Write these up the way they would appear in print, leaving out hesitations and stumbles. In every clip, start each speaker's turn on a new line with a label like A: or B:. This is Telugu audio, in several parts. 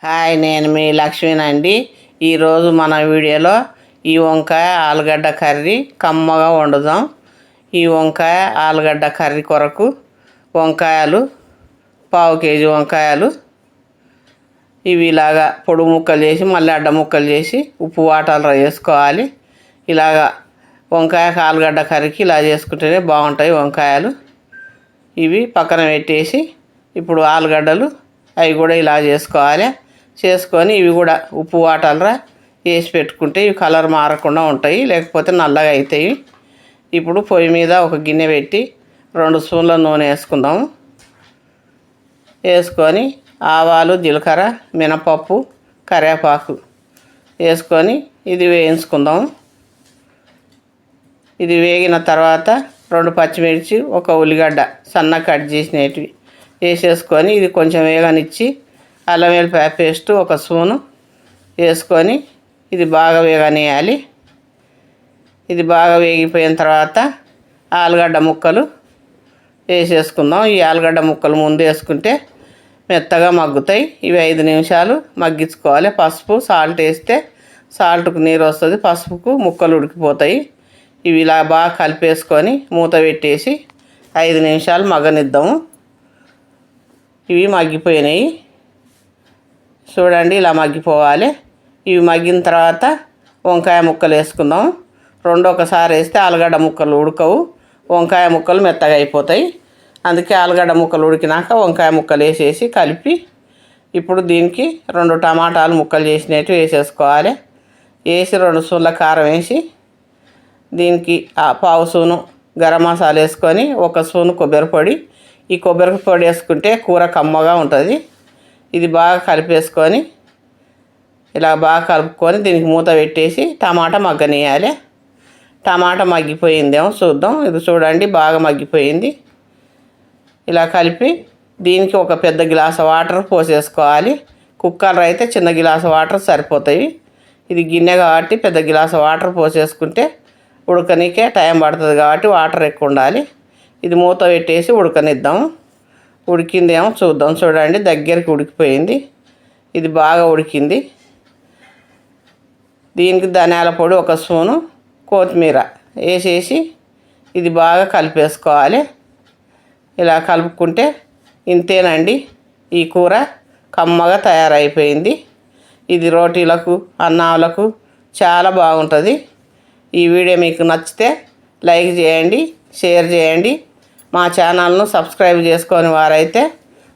A: హాయ్, నేను మీ లక్ష్మీనండి. ఈరోజు మన వీడియోలో ఈ వంకాయ ఆలుగడ్డ కర్రీ కమ్మగా వండుదాం. ఈ వంకాయ ఆలుగడ్డ కర్రీ కొరకు వంకాయలు 1/2 కేజీ వంకాయలు ఇవి ఇలాగా పొడుగు ముక్కలు చేసి మళ్ళీ అడ్డ ముక్కలు చేసి ఉప్పు వాటర్లో వేసుకోవాలి. ఇలాగా వంకాయ ఆలుగడ్డ కర్రీకి ఇలా చేసుకుంటేనే బాగుంటాయి వంకాయలు. ఇవి పక్కన పెట్టేసి ఇప్పుడు ఆలుగడ్డలు అవి కూడా ఇలా చేసుకొని ఇవి కూడా ఉప్పు వాటర్లో వేసి పెట్టుకుంటే ఇవి కలర్ మారకుండా ఉంటాయి, లేకపోతే నల్లగా అవుతాయి. ఇప్పుడు పొయ్యి మీద ఒక గిన్నె పెట్టి 2 స్పూన్ల నూనె వేసుకుందాము. వేసుకొని ఆవాలు, జీలకర్ర, మినపప్పు, కరివేపాకు వేసుకొని ఇది వేయించుకుందాము. ఇది వేగిన తర్వాత 2 పచ్చిమిర్చి, 1 ఉల్లిగడ్డ సన్నగా కట్ చేసినవి వేసేసుకొని ఇది కొంచెం వేగనిచ్చి అల్లం వెల్లిపాయ పేస్ట్ 1 స్పూను వేసుకొని ఇది బాగా వేగనియాలి. ఇది బాగా వేగిపోయిన తర్వాత ఆలుగడ్డ ముక్కలు వేసేసుకుందాం. ఈ ఆలుగడ్డ ముక్కలు ముందు వేసుకుంటే మెత్తగా మగ్గుతాయి. ఇవి 5 నిమిషాలు మగ్గించుకోవాలి. పసుపు, సాల్ట్ వేస్తే సాల్ట్కు నీరు వస్తుంది, పసుపుకు ముక్కలు ఉడికిపోతాయి. ఇవి ఇలా బాగా కలిపేసుకొని మూత పెట్టేసి 5 నిమిషాలు మగ్గనిద్దాము. ఇవి మగ్గిపోయినాయి చూడండి, ఇలా మగ్గిపోవాలి. ఇవి మగ్గిన తర్వాత వంకాయ ముక్కలు వేసుకుందాం. 2 ఒకసారి వేస్తే ఆలుగడ్డ ముక్కలు ఉడకవు, వంకాయ ముక్కలు మెత్తగా అయిపోతాయి. అందుకే ఆలుగడ్డ ముక్కలు ఉడికినాక వంకాయ ముక్కలు వేసేసి కలిపి ఇప్పుడు దీనికి 2 టమాటాలు ముక్కలు చేసినట్టు వేసేసుకోవాలి. వేసి 2 స్పూన్ల కారం వేసి దీనికి 1/2 స్పూను గరం మసాలా వేసుకొని 1 స్పూను కొబ్బరి పొడి. ఈ కొబ్బరి పొడి వేసుకుంటే కూర కమ్మగా ఉంటుంది. ఇది బాగా కలిపేసుకొని ఇలా బాగా కలుపుకొని దీనికి మూత పెట్టేసి టమాటా మగ్గనియాలి. టమాటా మగ్గిపోయిందేమో చూద్దాం. ఇది చూడండి, బాగా మగ్గిపోయింది. ఇలా కలిపి దీనికి ఒక పెద్ద గ్లాసు వాటర్ పోసేసుకోవాలి. కుక్కర్ అయితే చిన్న గ్లాసు వాటర్ సరిపోతాయి. ఇది గిన్నె కాబట్టి పెద్ద గ్లాసు వాటర్ పోసేసుకుంటే ఉడకనికే టైం పడుతుంది కాబట్టి వాటర్ ఎక్కువ ఉండాలి. ఇది మూత పెట్టేసి ఉడకనిద్దాం. ఉడికిందేమో చూద్దాం. చూడండి, దగ్గరికి ఉడికిపోయింది. ఇది బాగా ఉడికింది. దీనికి ధనియాల పొడి 1 స్పూను, కొత్తిమీర వేసేసి ఇది బాగా కలిపేసుకోవాలి. ఇలా కలుపుకుంటే ఇంతేనండి, ఈ కూర కమ్మగా తయారైపోయింది. ఇది రోటీలకు, అన్నాలకు చాలా బాగుంటుంది. ఈ వీడియో మీకు నచ్చితే లైక్ చేయండి, షేర్ చేయండి. మా ఛానల్ను సబ్స్క్రైబ్ చేసుకొని వారైతే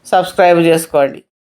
A: సబ్స్క్రైబ్ చేసుకోండి.